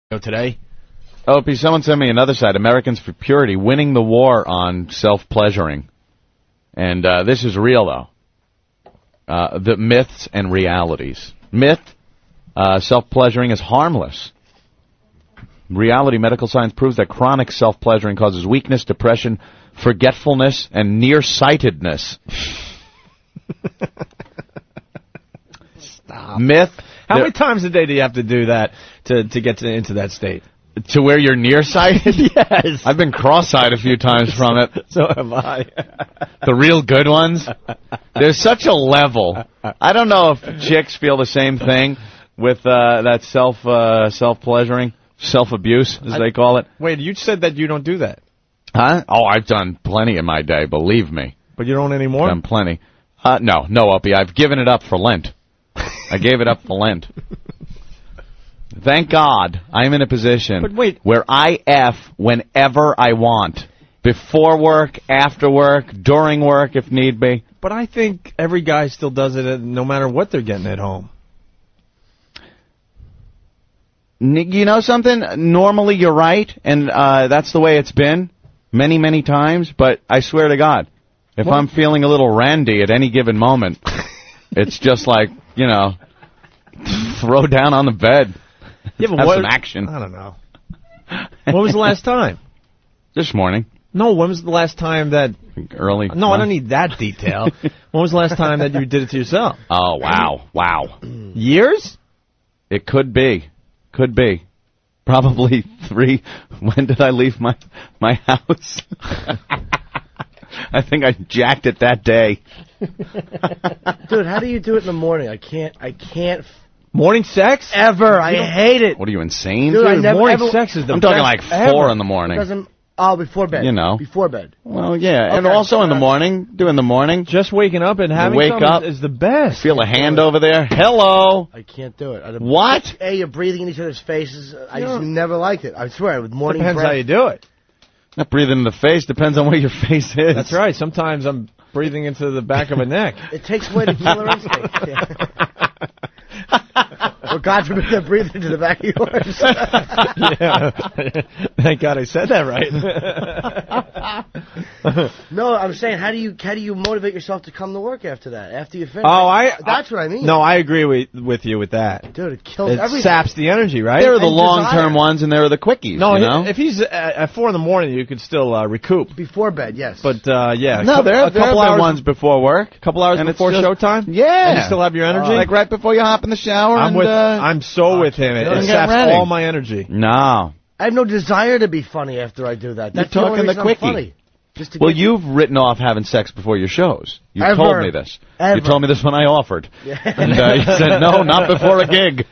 Today. Opie, someone sent me another site, Americans for Purity, winning the war on self-pleasuring. And this is real, though. The myths and realities. Myth, self-pleasuring is harmless. Reality, medical science proves that chronic self-pleasuring causes weakness, depression, forgetfulness, and nearsightedness. Stop. Myth. How many times a day do you have to do that to get into that state? To where you're nearsighted? Yes. I've been cross-eyed a few times from it. So have I. The real good ones. There's such a level. I don't know if chicks feel the same thing with that self-pleasuring, self-abuse, as they call it. Wait, you said that you don't do that. Huh? Oh, I've done plenty in my day, believe me. But you don't anymore? Done plenty. No, Opie, I've given it up for Lent. I gave it up for Lent. Thank God I'm in a position where I F whenever I want. Before work, after work, during work if need be. But I think every guy still does it no matter what they're getting at home. You know something? Normally you're right, and that's the way it's been many, many times, but I swear to God, if I'm feeling a little randy at any given moment, it's just like, throw down on the bed. Yeah, but have some action. I don't know. When was the last time? This morning. No, when was the last time that... Early. No, I don't need that detail. When was the last time that you did it to yourself? Oh, wow. Years? It could be. Could be. Probably 3. When did I leave my house? I think I jacked it that day. Dude, how do you do it in the morning? I can't. Morning sex? Ever. I hate it. What are you, insane? Dude, morning sex is the I'm best talking like 4 in the morning. Before bed. Before bed. Well, yeah, and also in the morning, in the morning. Just waking up and having something is the best. Feel a hand over there. Hello. I can't do it. What? You're breathing in each other's faces. I just never liked it. I swear, with morning Depends breath. how you do it. Not breathing in the face. Depends on where your face is. That's right. Sometimes I'm breathing into the back of a neck. It takes away the killer instinct. Yeah. Well, God forbid I breathe into the back of yours. Yeah. Thank God I said that right. No, I'm saying, how do you motivate yourself to come to work after that? After you finish? That's what I mean. No, I agree with you with that. Dude, it kills everything. It saps the energy, right? There are the long-term ones, and there are the quickies. No, you know? If he's at 4 in the morning, you could still recoup. Before bed, yes. But, yeah. No, there have been ones before work. A couple hours before showtime? Yeah. And you still have your energy? Like right before you hop in the shower. I'm so with him. It saps all my energy. No. I have no desire to be funny after I do that. That's You're talking the quickie. Funny. Well, you've written off having sex before your shows. You told me this. You told me this when I offered. Yeah. And you said, no, not before a gig.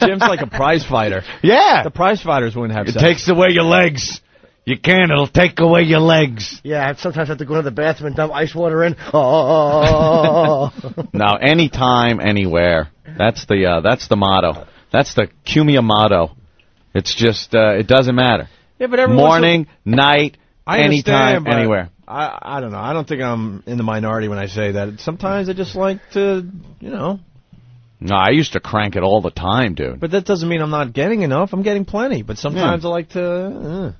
Jim's like a prize fighter. Yeah. The prize fighters wouldn't have sex. It takes away your legs. You can. It'll take away your legs. Yeah, I sometimes have to go to the bathroom and dump ice water in. Oh. No, anytime, anywhere. That's the motto. That's the Cumia motto. It's just, it doesn't matter. Yeah, but morning, night, anytime, anywhere. I don't know. I don't think I'm in the minority when I say that. Sometimes I just like to, No, I used to crank it all the time, dude. But that doesn't mean I'm not getting enough. I'm getting plenty. But sometimes I like to...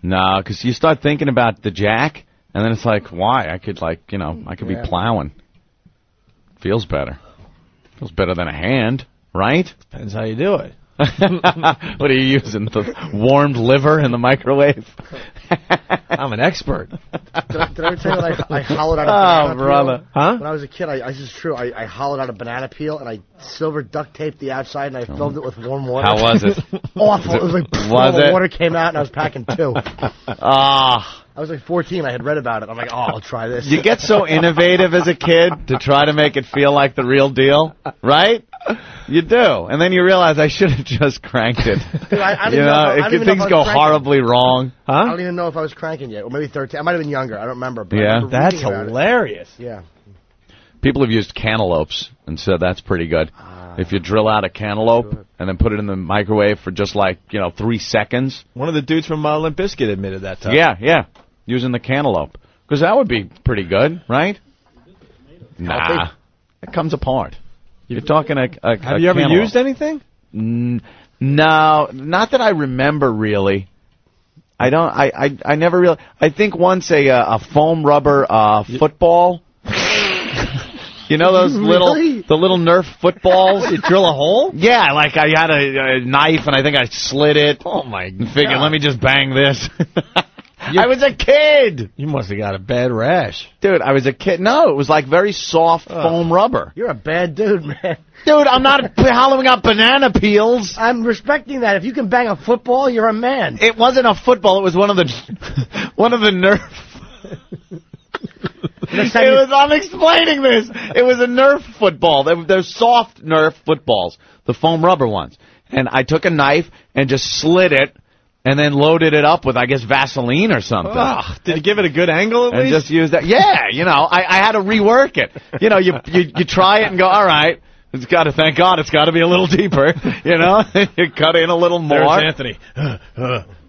No, because you start thinking about the jack, and then it's like, why? I could, I could be plowing. Feels better. Feels better than a hand, right? Depends how you do it. What are you using? The warmed liver in the microwave? I'm an expert. Did I ever tell you that I hollowed out a banana peel? brother. Huh? When I was a kid, this is true. I hollowed out a banana peel, and I silver duct taped the outside, and I filled it with warm water. How was it? Awful. It was like, the water came out, and I was packing 2. Ah. I was like 14. I had read about it. I'm like, I'll try this. You get so innovative as a kid to try to make it feel like the real deal, right? You do. And then you realize I should have just cranked it. Dude, I things go horribly wrong. Huh? I don't even know if I was cranking yet. Or maybe 13. I might have been younger. I don't remember. But yeah. That's hilarious. Yeah. People have used cantaloupes and said that's pretty good. If you drill out a cantaloupe and then put it in the microwave for just 3 seconds. One of the dudes from Limp Bizkit admitted that time. Yeah. Using the cantaloupe. Because that would be pretty good, right? Nah. It comes apart. You're talking a Have you ever used anything? No, not that I remember really. I don't. I never really. I think once a foam rubber football. You know those the little Nerf footballs? You drill a hole? Yeah, like I had a knife and I think I slid it. Oh my God! Figured, let me just bang this. I was a kid. You must have got a bad rash, dude. I was a kid. No, it was like very soft foam rubber. You're a bad dude, man. Dude, I'm not hollowing out banana peels. I'm respecting that. If you can bang a football, you're a man. It wasn't a football. It was one of the Nerf. I'm explaining this. It was a Nerf football. They're soft Nerf footballs, the foam rubber ones. And I took a knife and just slid it, and then loaded it up with, I guess, Vaseline or something. Did you give it a good angle at least? And just use that. Yeah, I had to rework it. You try it and go, all right. Thank God, it's got to be a little deeper. You cut in a little more. There's Anthony.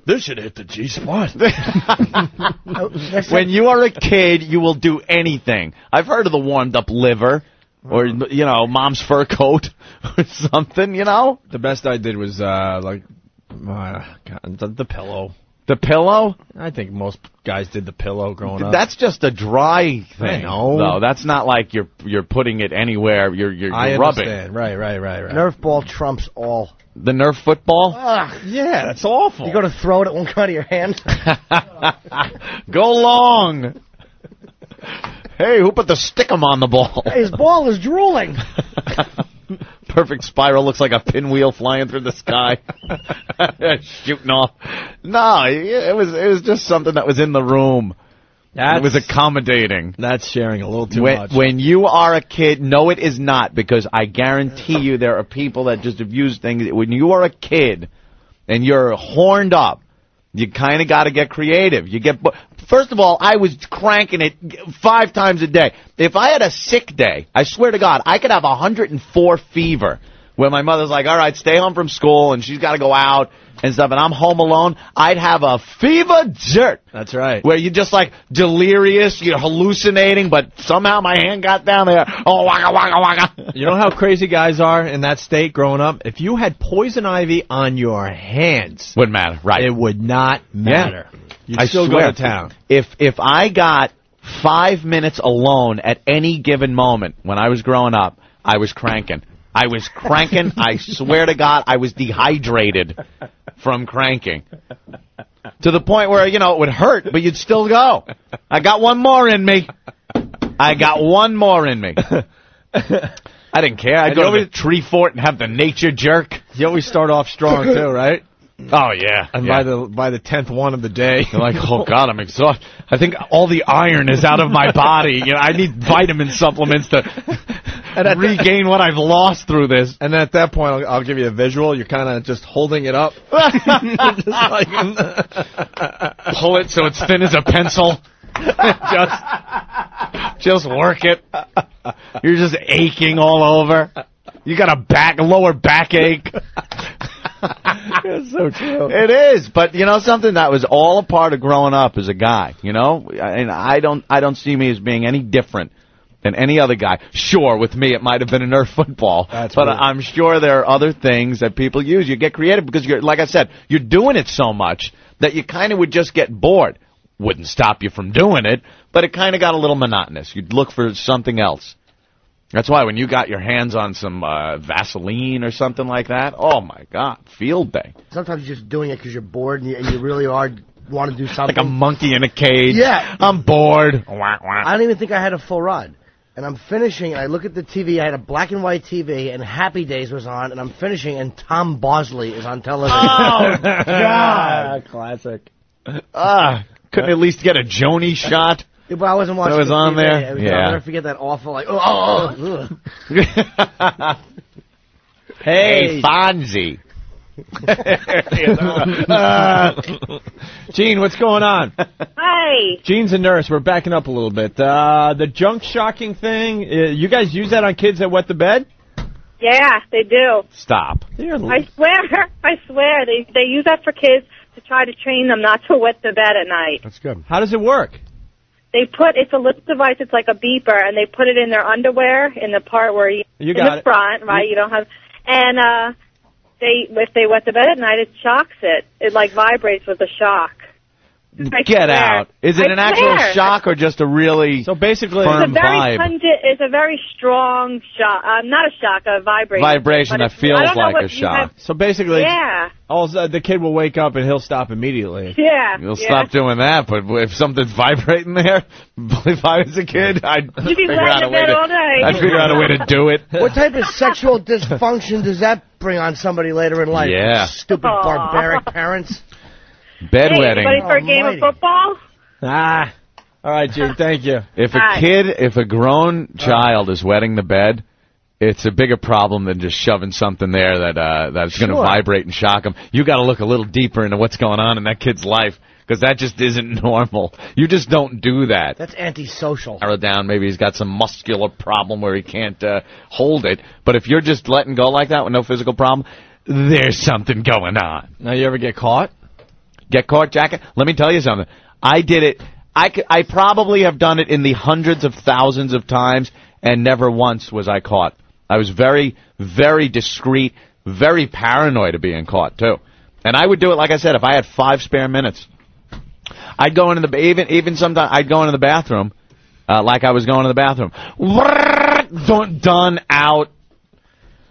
This should hit the G-spot. When you are a kid, you will do anything. I've heard of the warmed-up liver, or, mom's fur coat, or something, The best I did was, the pillow. The pillow? I think most guys did the pillow growing up. That's just a dry thing. I know. No, that's not like you're putting it anywhere. You're I rubbing. Understand. Right. Nerf ball trumps all. The Nerf football? Yeah, that's awful. You go to throw it, it won't come out of your hand. Go long. Hey, who put the stickum on the ball? His ball is drooling. Perfect spiral, looks like a pinwheel flying through the sky. Shooting off. No, it was just something that was in the room. It was accommodating. That's sharing a little too much. When you are a kid, no, it is not, because I guarantee you there are people that just abuse things. When you are a kid and you're horned up, you kind of got to get creative. First of all, I was cranking it 5 times a day. If I had a sick day, I swear to God, I could have 104 fever, where my mother's like, all right, stay home from school, and she's got to go out and stuff, and I'm home alone. I'd have a fever jerk. That's right. Where you're just like delirious, you're hallucinating, but somehow my hand got down there. Oh, waka, waka, waka. You know how crazy guys are in that state growing up? If you had poison ivy on your hands, wouldn't matter, right? It would not matter. Yeah. You'd still go to town. If I got 5 minutes alone at any given moment when I was growing up, I was cranking. I swear to God, I was dehydrated from cranking. To the point where, it would hurt, but you'd still go. I got one more in me. I didn't care. I'd go to the tree fort and have the nature jerk. You always start off strong, too, right? Oh, yeah. And by the 10th one of the day, you're like, oh, God, I'm exhausted. I think all the iron is out of my body. I need vitamin supplements to regain what I've lost through this. And at that point, I'll give you a visual. You're kind of just holding it up. Just like pull it so it's thin as a pencil. just work it. You're just aching all over. You got a lower backache. It's so true. It is, but something that was all a part of growing up as a guy. And I don't see me as being any different than any other guy. Sure, with me it might have been a Nerf football, but weird. I'm sure there are other things that people use. You get creative because like I said, you're doing it so much that you kind of would just get bored. Wouldn't stop you from doing it, but it kind of got a little monotonous. You'd look for something else. That's why when you got your hands on some Vaseline or something like that, oh, my God, field day. Sometimes you're just doing it because you're bored and you really want to do something. Like a monkey in a cage. Yeah. I'm bored. I don't even think I had a full rod. And I'm finishing, and I look at the TV. I had a black and white TV, and Happy Days was on, and I'm finishing, and Tom Bosley is on television. Oh, God. Classic. Couldn't at least get a Joni shot? Yeah, but I wasn't watching. It was on there. Yeah. I'll never forget that awful Hey, Fonzie. Gene, what's going on? Hi. Gene's a nurse. We're backing up a little bit. The junk shocking thing, you guys use that on kids that wet the bed? Yeah, they do. Stop. I swear. They use that for kids to try to train them not to wet the bed at night. That's good. How does it work? It's a little device, it's like a beeper, and they put it in their underwear in the part where in the front, right? You don't have, and if they wet the bed at night, it shocks it. It like vibrates with a shock. I Get swear. out. Is it I an actual swear. shock or just a really So basically, firm It's a very vibe? pungent. It's a very strong shock. Not a shock, a vibration. Vibration But that feels I don't know like what a you shock. have- so basically, Yeah. the kid will wake up and he'll stop immediately. Yeah. You'll yeah. stop doing that, but if something's vibrating there, if I was a kid, I'd You'd be figure laying out a in way bed to. all day. I'd figure out a way to do it. What type of sexual dysfunction does that bring on somebody later in life? Yeah. Stupid Aw. barbaric parents. Bedwetting. Hey, ready for a game of Almighty. football? Ah. All right, Gene. Thank you. If a Hi. kid, if a grown child is wetting the bed, it's a bigger problem than just shoving something there that's going to Sure. vibrate and shock them. You got to look a little deeper into what's going on in that kid's life because that just isn't normal. You just don't do that. That's antisocial. Narrow down. Maybe he's got some muscular problem where he can't hold it. But if you're just letting go like that with no physical problem, there's something going on. Now, you ever get caught? Get caught, jacket? Let me tell you something. I did it. I probably have done it in the hundreds of thousands of times, and never once was I caught. I was very, very discreet, very paranoid of being caught, too. And I would do it, like I said, if I had 5 spare minutes. I'd go into the, even sometimes, I'd go into the bathroom, like I was going to the bathroom. Done, out.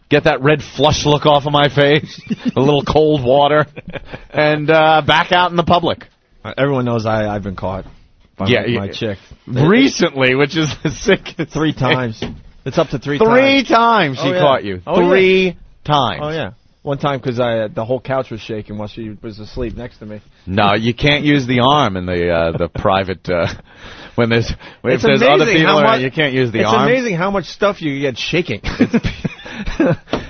Get that red flush look off of my face, a little cold water, and back out in the public. Everyone knows I've been caught by my chick. Recently, which is the sickest. 3 times. It's up to 3 Three times. times she Oh, yeah. caught you. Oh, 3 times. Oh, yeah. One time because the whole couch was shaking while she was asleep next to me. No, you can't use the arm in the private when there's if there's other amazing people how around. much- You can't use the It's arm. amazing how much stuff you get shaking.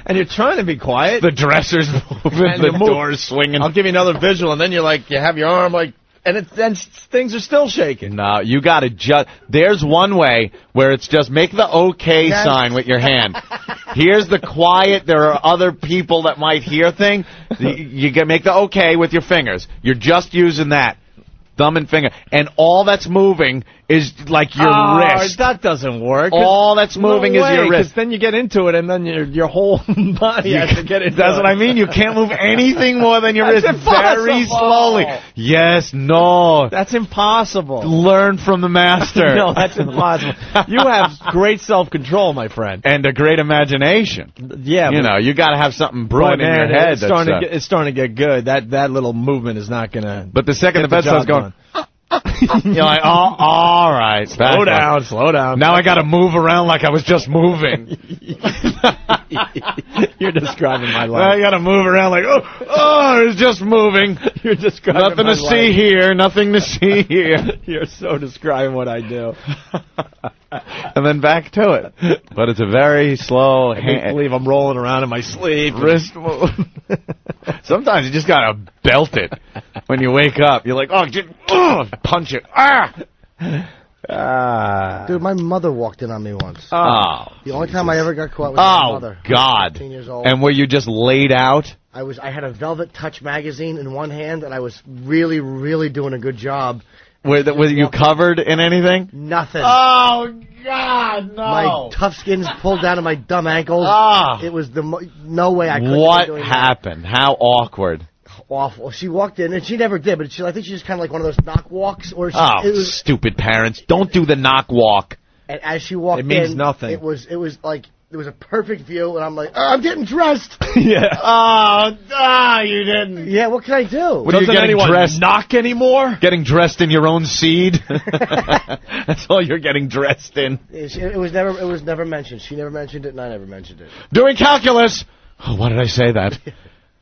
And you're trying to be quiet. The dressers moving, And the you move. doors swinging. I'll give you another visual, and then you have your arm and then things are still shaking. No, you got to just. There's one way where it's just make the okay Yes. sign with your hand. Here's the quiet. There are other people that might hear thing. You can make the okay with your fingers. You're just using that. Thumb and finger. And all that's moving is like your wrist. That doesn't work. All that's moving is your wrist. Because then you get into it, and then your whole body has to get into That's it. what I mean. You can't move anything more than your That's wrist. Very impossible. slowly. Yes, no. That's impossible. Learn from the master. No, that's impossible. You have great self-control, my friend. And a great imagination. Yeah, You know, you got to have something brewing in your head. It's starting to get good. That little movement is not gonna. But the second the get bed starts job going, you're like, oh, all right. Slow down, slow down. Now I got to move around like I was just moving. You're describing my Now I life. got to move around like, oh, it's just moving. You're describing Nothing my to see life. here, nothing to see here. You're so describing what I do. And then back to it. But it's a very slow I can't believe I'm rolling around in my sleep. wrist move. Sometimes you just got to belt it. When you wake up, you're like, oh, just, punch it. Dude, my mother walked in on me once. Oh. The only time I ever got caught was my Oh, mother. God. 15 years old. And were you just laid out? I had a Velvet Touch magazine in one hand, and I was really, really doing a good job. Were you covered in anything? Nothing. Oh, God, no. My tough skins pulled down to my dumb ankles. Ah. It was no way I could have What been doing happened? How awkward. that. Awful. She walked in, and she never did, but I think she just kind of like one of those knock walks. Or she, Oh, it was, stupid parents. Don't do the knock walk. and as she walked It means in, nothing. It was like it was a perfect view, and I'm like, I'm getting dressed. Yeah. Oh, you didn't. Yeah, what can I do? What are you Doesn't getting anyone dressed? knock anymore? Getting dressed in your own seed? That's all you're getting dressed in. It was never mentioned. She never mentioned it, and I never mentioned it. Doing calculus. Oh, why did I say that?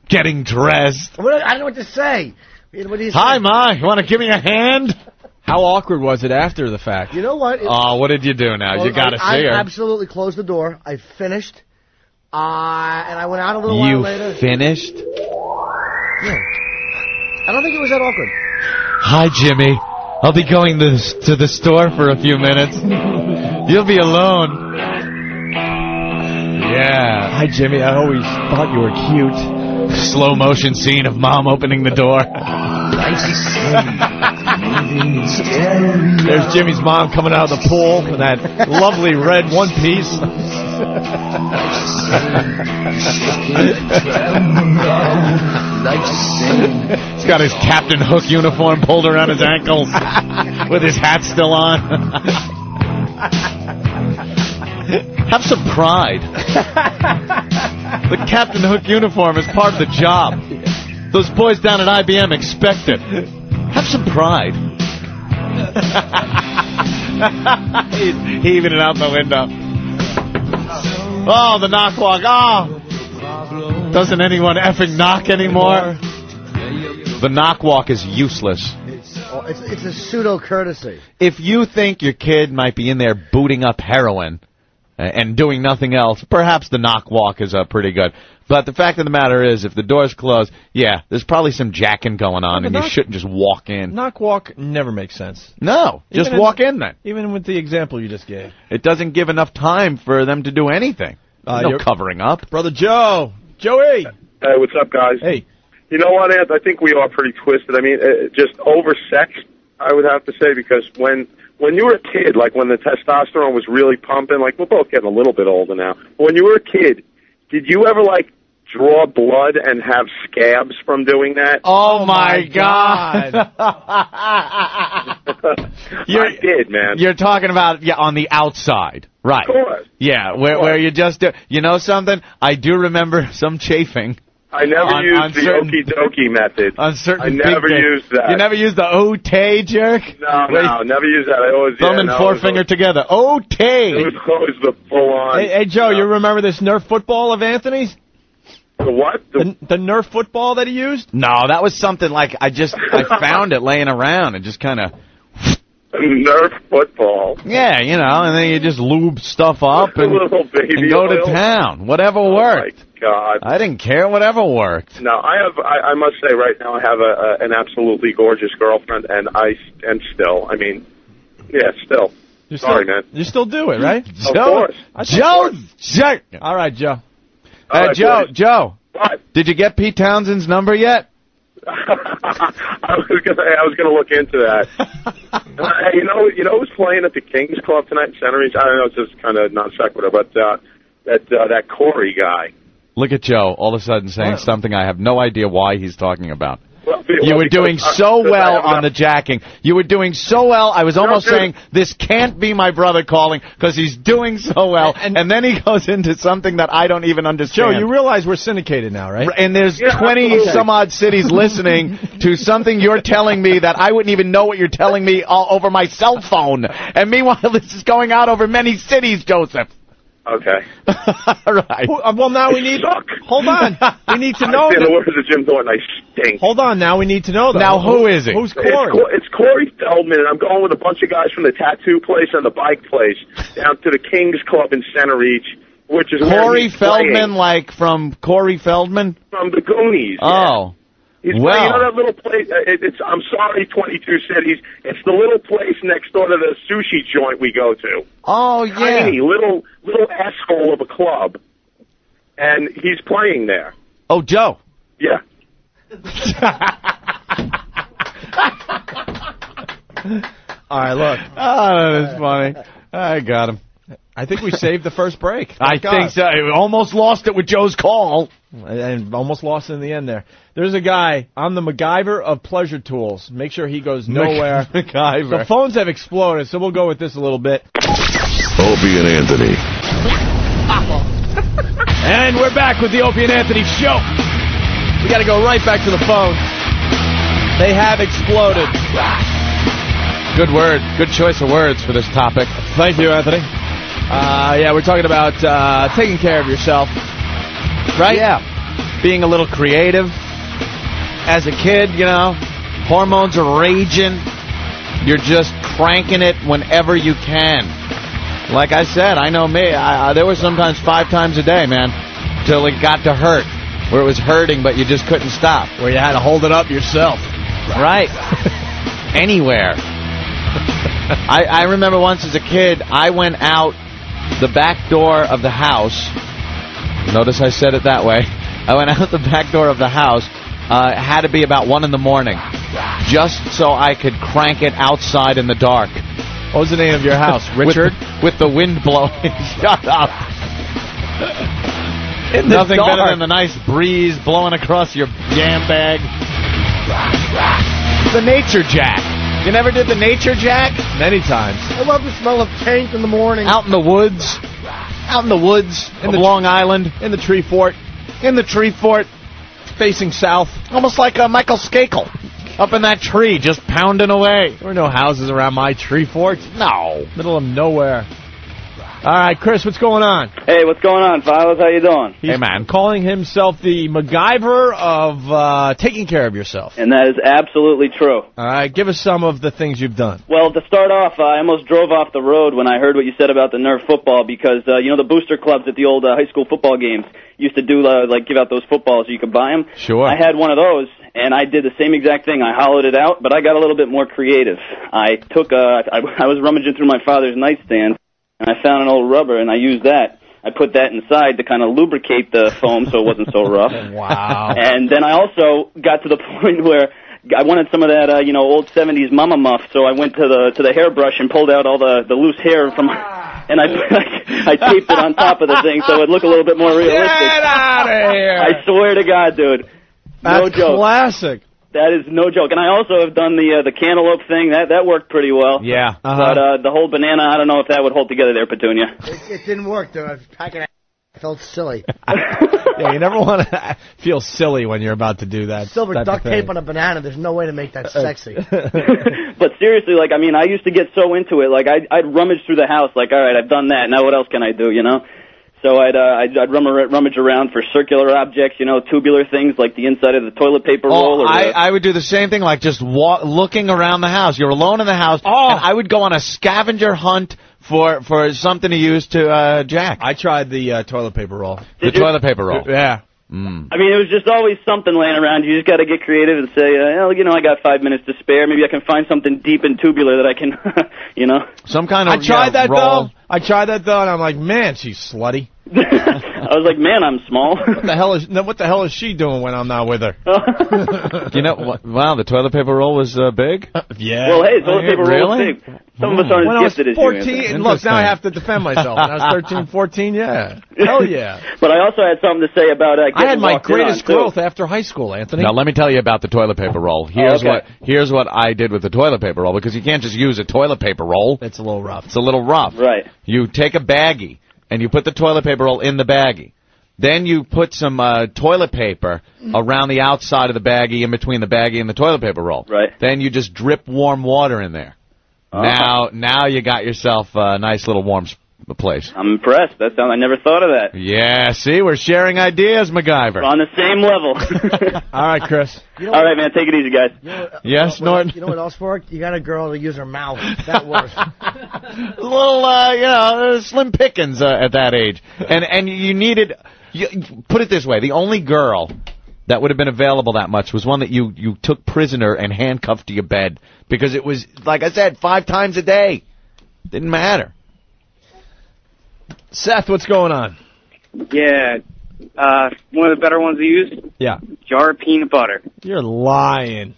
Getting dressed. I don't know what to say. What do you say? Hi, Ma. You want to give me a hand? How awkward was it after the fact? You know what? Oh, what did you do now? You got to I see her. absolutely closed the door. I finished. And I went out a little while You later. finished? Yeah. I don't think it was that awkward. Hi, Jimmy. I'll be going to the store for a few minutes. You'll be alone. Yeah. Hi, Jimmy. I always thought you were cute. Slow motion scene of Mom opening the door. There's Jimmy's mom coming out of the pool in that lovely red one piece. He's got his Captain Hook uniform pulled around his ankles with his hat still on. Have some pride. The Captain Hook uniform is part of the job. Those boys down at IBM expect it. Have some pride. He's heaving it out the window. Oh, the knock walk. Oh. Doesn't anyone effing knock anymore? The knock walk is useless. Well, it's a pseudo-courtesy. If you think your kid might be in there booting up heroin and doing nothing else, perhaps the knock walk is pretty good. But the fact of the matter is, if the door's closed, yeah, there's probably some jacking going on, and you shouldn't just walk in. Knock walk never makes sense. No, just walk in then. Even with the example you just gave. It doesn't give enough time for them to do anything. No covering up. Brother Joe. Joey. Hey, what's up, guys? Hey. You know what, Ant? I think we are pretty twisted. I mean, just oversexed, I would have to say, because when you were a kid, like when the testosterone was really pumping, like we're both getting a little bit older now. But when you were a kid, did you ever, like, draw blood and have scabs from doing that? Oh, my God. I did, man. You're talking about on the outside. Right. Of course. Yeah, where you just do. You know something? I do remember some chafing. I never used the okie dokie method. On certain I never used that. You never used the O-tay jerk? No, never used that. I always thumb and forefinger together. O-tay. It was always the full-on. Hey, Joe, you remember this Nerf football of Anthony's? The what? The Nerf football that he used? No, that was something like I found it laying around and just kind of. Nerf football. Yeah, you know, and then you just lube stuff up and go to town. Whatever worked. Oh my God. I didn't care. Whatever worked. No, I must say right now I have an absolutely gorgeous girlfriend, and still, I mean, yeah, still. Sorry, man. You still do it, right? Of course. Joe. All right, Joe. Joe. What? Did you get Pete Townsend's number yet? I was gonna look into that. Hey, you know who's playing at the Kings Club tonight in Center East? I don't know, it's just kind of non sequitur, but that Corey guy. Look at Joe all of a sudden saying something I have no idea why he's talking about. You were doing so well on the jacking. You were doing so well. I was almost saying, this can't be my brother calling because he's doing so well. And then he goes into something that I don't even understand. Joe, you realize we're syndicated now, right? And there's 20-some-odd cities listening to something you're telling me that I wouldn't even know what you're telling me all over my cell phone. And meanwhile, this is going out over many cities, Joseph. Okay. All right. Well, now we need... Hold on. We need to know... I say the words of Jim Thornton, I stink. Hold on. Now we need to know, though. Now, who is it? Who's Corey? It's Corey Feldman, and I'm going with a bunch of guys from the tattoo place and the bike place down to the Kings Club in Center Reach, which is Corey Feldman, like from Corey Feldman? From the Goonies. Oh. Yeah. He's you know that little place? I'm sorry, 22 Cities. It's the little place next door to the sushi joint we go to. Oh, yeah. Tiny, little asshole of a club. And he's playing there. Oh, Joe. Yeah. All right, look. Oh, that's funny. I got him. I think we saved the first break. I think so. I almost lost it with Joe's call. And almost lost it in the end there. There's a guy, I'm the MacGyver of pleasure tools. Make sure he goes nowhere. MacGyver. The phones have exploded, so we'll go with this a little bit. Opie and Anthony. And we're back with the Opie and Anthony show. We got to go right back to the phone. They have exploded. Good word. Good choice of words for this topic. Thank you, Anthony. Yeah, we're talking about taking care of yourself. Right? Yeah. Being a little creative. As a kid, you know, hormones are raging. You're just cranking it whenever you can. Like I said, I know me. There were sometimes 5 times a day, man, till it got to hurt. Where it was hurting, but you just couldn't stop. Where you had to hold it up yourself. Right. Anywhere. I remember once as a kid, I went out the back door of the house. Notice I said it that way. I went out the back door of the house. It had to be about 1 in the morning, just so I could crank it outside in the dark. What was the name of your house? Richard? With the wind blowing. Shut up. Nothing better than the nice breeze blowing across your jam bag. The nature jack. You never did the nature jack? Many times. I love the smell of tank in the morning. Out in the woods. Out in the woods of Long Island. In the tree fort. In the tree fort. Facing south. Almost like Michael Skakel. Up in that tree, just pounding away. There were no houses around my tree fort. No. Middle of nowhere. All right, Chris, what's going on? Hey, what's going on, fellas? How you doing? He's hey, man. Calling himself the MacGyver of taking care of yourself. And that is absolutely true. All right, give us some of the things you've done. Well, to start off, I almost drove off the road when I heard what you said about the Nerf football because, you know, the booster clubs at the old high school football games used to do, give out those footballs so you could buy them. Sure. I had one of those, and I did the same exact thing. I hollowed it out, but I got a little bit more creative. I took, I was rummaging through my father's nightstand, and I found an old rubber, and I used that. I put that inside to kind of lubricate the foam so it wasn't so rough. Wow. And then I also got to the point where I wanted some of that, old 70s mama muff, so I went to the hairbrush and pulled out all the loose hair from, and I taped it on top of the thing so it looked a little bit more realistic. Get out of here! I swear to God, dude. No That's joke. classic. That is no joke. And I also have done the cantaloupe thing. That worked pretty well. Yeah. But the whole banana, I don't know if that would hold together there, Petunia. It didn't work, though. I was packing it. I felt silly. Yeah, you never want to feel silly when you're about to do that. Silver type of duct thing. tape on a banana. There's no way to make that sexy. But seriously, I used to get so into it. I'd rummage through the house. All right, I've done that. Now what else can I do, So I'd rummage around for circular objects, tubular things like the inside of the toilet paper roll. Or I would do the same thing, like just looking around the house. You're alone in the house, and I would go on a scavenger hunt for something to use to jack. I tried the toilet paper roll. Toilet paper roll. Yeah. I mean, it was just always something laying around. You just got to get creative and say, I got 5 minutes to spare. Maybe I can find something deep and tubular that I can, Some kind of I tried that roll. though. I tried that though, and I'm like, man, she's slutty. I was like, man, I'm small. What the hell is she doing when I'm not with her? Wow, the toilet paper roll was big? Yeah. Well, hey, toilet paper roll is Really? big. Some of us aren't When as gifted I was as you. 14, look, now I have to defend myself. When I was 13, 14, yeah. Hell yeah. But I also had something to say about I getting had my walked in greatest on, too. growth after high school, Anthony. Now, let me tell you about the toilet paper roll. Here's what I did with the toilet paper roll, because you can't just use a toilet paper roll. It's a little rough. It's a little rough. Right. You take a baggie, and you put the toilet paper roll in the baggie. Then you put some toilet paper around the outside of the baggie, in between the baggie and the toilet paper roll. Right. Then you just drip warm water in there. Now you got yourself a nice little warm place. I'm impressed. I never thought of that. Yeah, see, we're sharing ideas, MacGyver. We're on the same level. All right, Chris. All right, man. Take it easy, guys. Yes, Norton? You know what else worked? You got a girl to use her mouth. That works. A little, slim pickings at that age. And you needed... put it this way, the only girl that would have been available that much was one that you took prisoner and handcuffed to your bed, because it was, like I said, 5 times a day. Didn't matter. Seth, what's going on? Yeah, one of the better ones to use, Yeah. jar of peanut butter. You're lying.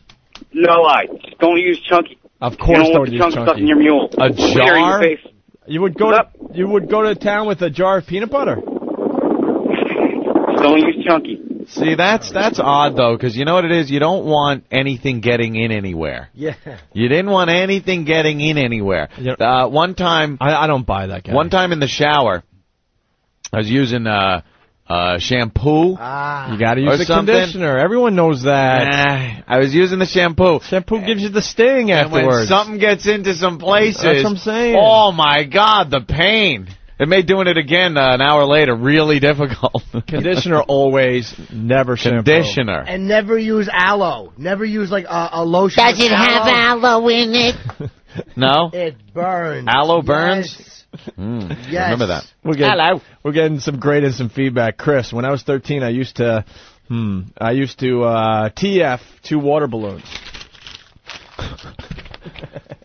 No lie. Just don't use chunky. Of course, You don't want don't the use chunks stuck chunky. in your mule. A Clear in your jar? face. You would go to town with a jar of peanut butter? Just don't use chunky. See, that's odd, though, because you know what it is? You don't want anything getting in anywhere. Yeah. You didn't want anything getting in anywhere. One time... I don't buy that guy. One time in the shower, I was using shampoo. You got to use Or the something. conditioner. Everyone knows that. I was using the shampoo. Shampoo gives you the sting And when afterwards. something gets into some places... That's what I'm saying. Oh, my God, the pain. It made doing it again an hour later really difficult. Conditioner always, never shampoo. Conditioner. And never use aloe. Never use like a lotion. Does it have aloe in it? No? It burns. Aloe burns? Yes. Remember that. We're getting some great instant feedback. Chris, when I was 13, I used to TF 2 water balloons.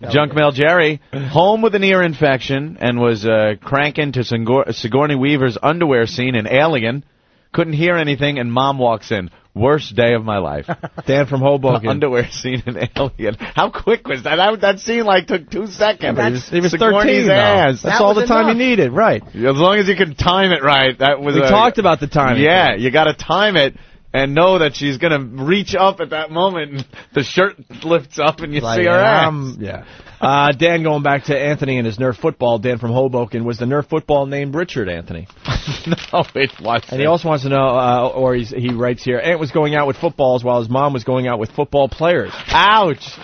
Junk Mail Jerry, home with an ear infection, and was cranking to Sigourney Weaver's underwear scene in Alien. Couldn't hear anything, and Mom walks in. Worst day of my life. Dan from Hoboken. Underwear scene in Alien. How quick was that? That scene took 2 seconds. He was Sigourney's 13, ass. That's all the time you needed, right. As long as you can time it right. That was. We talked about the timing. Yeah, you got to time it and know that she's going to reach up at that moment and the shirt lifts up and you see her ass. Yeah. Dan, going back to Anthony and his Nerf football, Dan from Hoboken, was the Nerf football named Richard Anthony? No, it wasn't. And he also wants to know, or he writes here, Ant was going out with footballs while his mom was going out with football players. Ouch.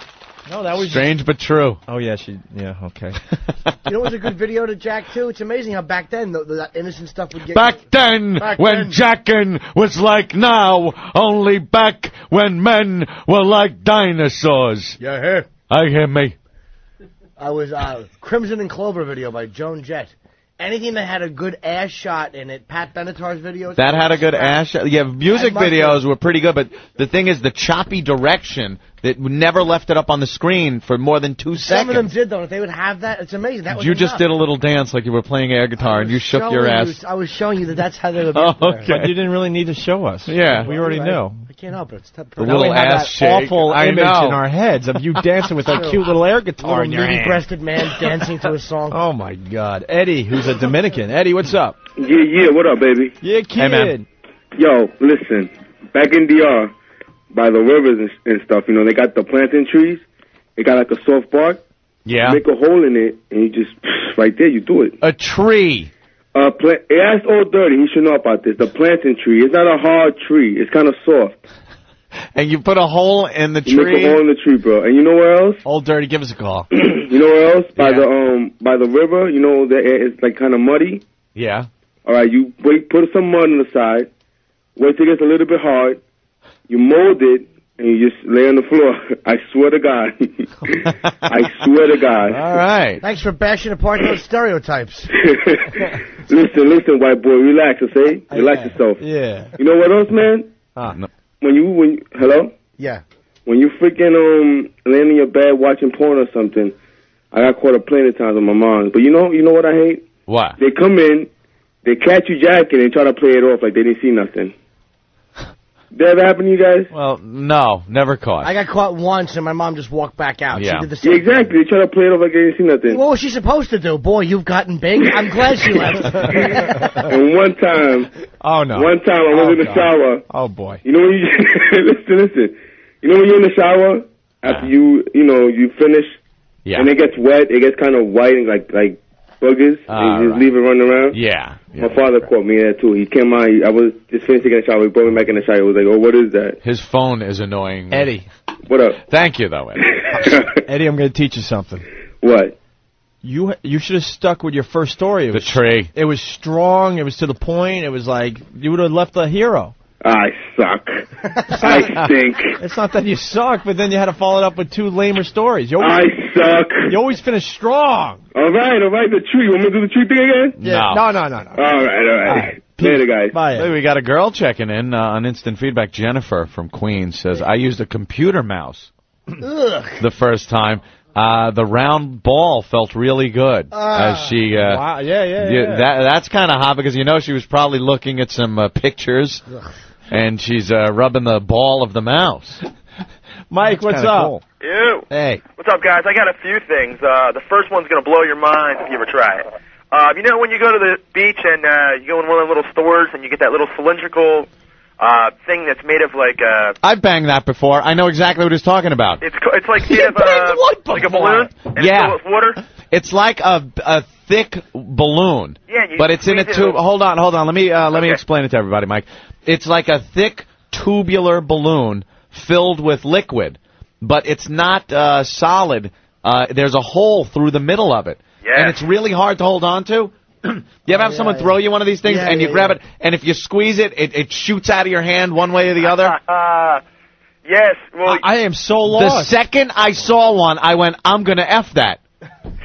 No, that was strange but true. Oh, yeah, okay. You know what's a good video to Jack, too? It's amazing how back then the innocent stuff would get... Back then, when jacking was like now, only back when men were like dinosaurs. Yeah, here. I hear me. I was Crimson and Clover video by Joan Jett. Anything that had a good ass shot in it, Pat Benatar's videos. That had a good ass shot. Yeah, music videos were pretty good, but the thing is the choppy direction that never left it up on the screen for more than 2 seconds. Some of them did, though. If they would have that, it's amazing. That was you just did a little dance like you were playing air guitar and you shook your ass. I was showing you that's how they would be. Oh, okay. But you didn't really need to show us. Yeah. We already know. I can't help it. It's tough. The little ass shake. Awful image in our heads of you dancing with that cute little air guitar in your hand. Meaty-breasted man dancing to a song. Oh, my God. Eddie, who's a Dominican. Eddie, what's up? Yeah, what up, baby? Yeah, kid. Hey, man. Yo, listen, back in DR, by the rivers and stuff, they got the plantain trees. They got like a soft bark. Yeah. You make a hole in it, and you just, right there, you do it. A tree. Ask Old Dirty, he should know about this. The plantain tree, it's not a hard tree. It's kind of soft. And you put a hole in the tree? You make a hole in the tree, bro. And you know where else? Old Dirty, give us a call. You know where else? By the river, it's like kind of muddy. Yeah. All right, you put some mud on the side, wait till it gets a little bit hard, you mold it, and you just lay on the floor. I swear to God. I swear to God. All right. Thanks for bashing apart those stereotypes. Listen, white boy, relax, okay? Relax yourself. Yeah. You know what else, man? No. Hello? Yeah. When you freaking laying in your bed watching porn or something, I got caught up plenty of times with my mom. But you know what I hate? What? They come in, they catch you jacking, and try to play it off like they didn't see nothing. That ever happen to you guys? Well, no, never caught. I got caught once, and my mom just walked back out. Yeah. She did the same exactly. They try to play it off like they didn't see nothing. What was she supposed to do? Boy, you've gotten big. I'm glad she left. And one time, I was in the shower. Oh, boy. You know when you listen. You know when you're in the shower after you finish, and it gets wet, it gets kind of white and like boogers, and you just leave it running around. Yeah. My father caught me there too. He came out. I was just finished taking a shower. He brought me back in the shower. He was like, "Oh, what is that?" His phone is annoying. Eddie. What up? Thank you, though, Eddie. Eddie, I'm going to teach you something. What? You should have stuck with your first story. The tree. It was strong. It was to the point. It was like you would have left the hero. I suck. I stink. It's not that you suck, but then you had to follow it up with 2 lamer stories. I suck. You always finish strong. All right. The tree. You want me to do the tree thing again? Yeah. No. All right. Later, guys. Bye. Hey, we got a girl checking in on instant feedback. Jennifer from Queens says, I used a computer mouse the first time. The round ball felt really good. As she, wow. Yeah. That's kind of hot because she was probably looking at some pictures, and she's rubbing the ball of the mouse. Mike, what's up? Cool. Ew. Hey. What's up, guys? I got a few things. The first one's going to blow your mind if you ever try it. When you go to the beach and you go in one of the little stores and you get that little cylindrical thing that's made of like I've banged that before. I know exactly what he's talking about. It's like made of like a balloon and it's filled with water. It's like a thick balloon. Yeah, but it's in a tube. Hold on. Let me explain it to everybody, Mike. It's like a thick tubular balloon filled with liquid, but it's not solid. There's a hole through the middle of it. Yeah. And it's really hard to hold on to. You ever have someone throw you one of these things and you grab it, and if you squeeze it, it shoots out of your hand one way or the other? Yes. Well, I am so lost. The second I saw one, I went, I'm going to F that.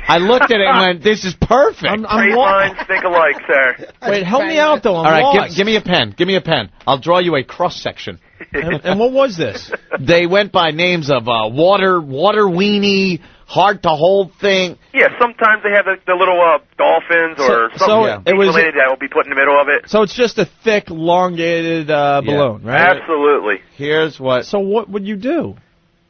I looked at it and went, "This is perfect." Straight lines think alike, sir. Wait, help me out though. I'm All right, lost. give me a pen. Give me a pen. I'll draw you a cross section. And what was this? They went by names of water weenie, hard to hold thing. Yeah, sometimes they have the little dolphins or something related that will be put in the middle of it. So it's just a thick, elongated balloon, right? Absolutely. Here's what. So what would you do?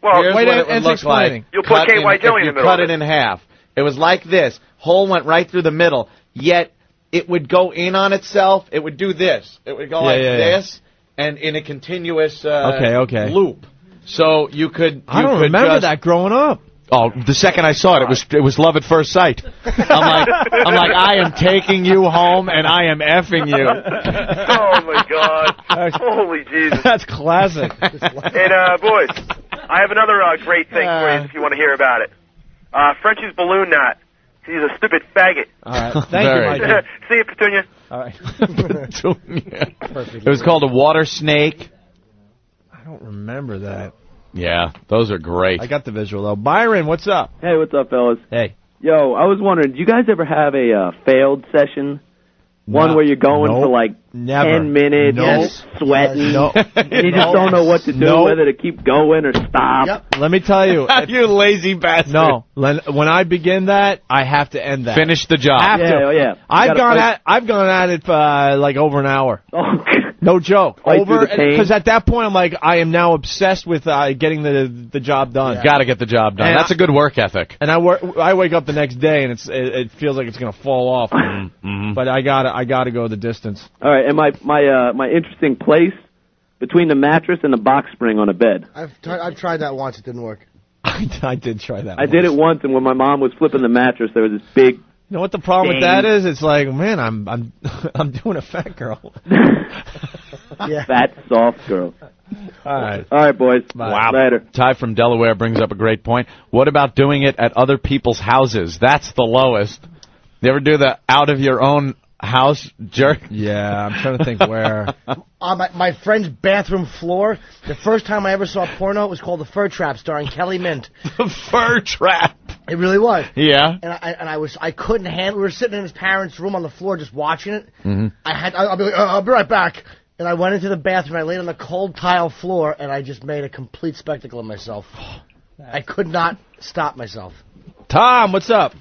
Well, here's wait, what it would and look explaining. like. You'll put KY jelly in the middle Cut of it in half. It was like this. Hole went right through the middle, yet it would go in on itself. It would do this. It would go this, and in a continuous loop. So you could. I don't remember that growing up. Oh, the second I saw it, it was love at first sight. I'm like, I am taking you home and I am effing you. Oh my God! Holy Jesus! That's classic. And boys, I have another great thing for you if you want to hear about it. Frenchie's balloon knot. He's a stupid faggot. All right, thank you, Mike. See you, Petunia. All right. It was called a water snake. I don't remember that. Yeah, those are great. I got the visual, though. Byron, what's up? Hey, what's up, fellas? Hey. Yo, I was wondering, do you guys ever have a failed session? One where you're going for like 10 minutes, sweating, and you just don't know what to do, whether to keep going or stop. Yep. Let me tell you. You lazy bastard. No, when I begin that, I have to end that. Finish the job. Have to. Yeah. I've gone at it for like over an hour. Oh, no joke. Over, because at that point I'm like, I am now obsessed with getting the job done. Got to get the job done. And that's a good work ethic. And I wake up the next day and it feels like it's gonna fall off. But I gotta go the distance. All right, and my interesting place between the mattress and the box spring on a bed. I've tried that once. It didn't work. I did try that. I did it once, and when my mom was flipping the mattress, there was this big. You know what the problem with that is? It's like, man, I'm doing a fat girl. Fat soft girl. All right, boys. Bye. Wow. Later. Ty from Delaware brings up a great point. What about doing it at other people's houses? That's the lowest. You ever do the out of your own house jerk? Yeah, I'm trying to think where. On my friend's bathroom floor, the first time I ever saw porno, it was called The Fur Trap, starring Kelly Mint. The Fur Trap. It really was. Yeah. And I couldn't handle. We were sitting in his parents' room on the floor just watching it. Mm-hmm. I'll be right back. And I went into the bathroom. I laid on the cold tile floor, and I just made a complete spectacle of myself. I could not stop myself. Tom, what's up?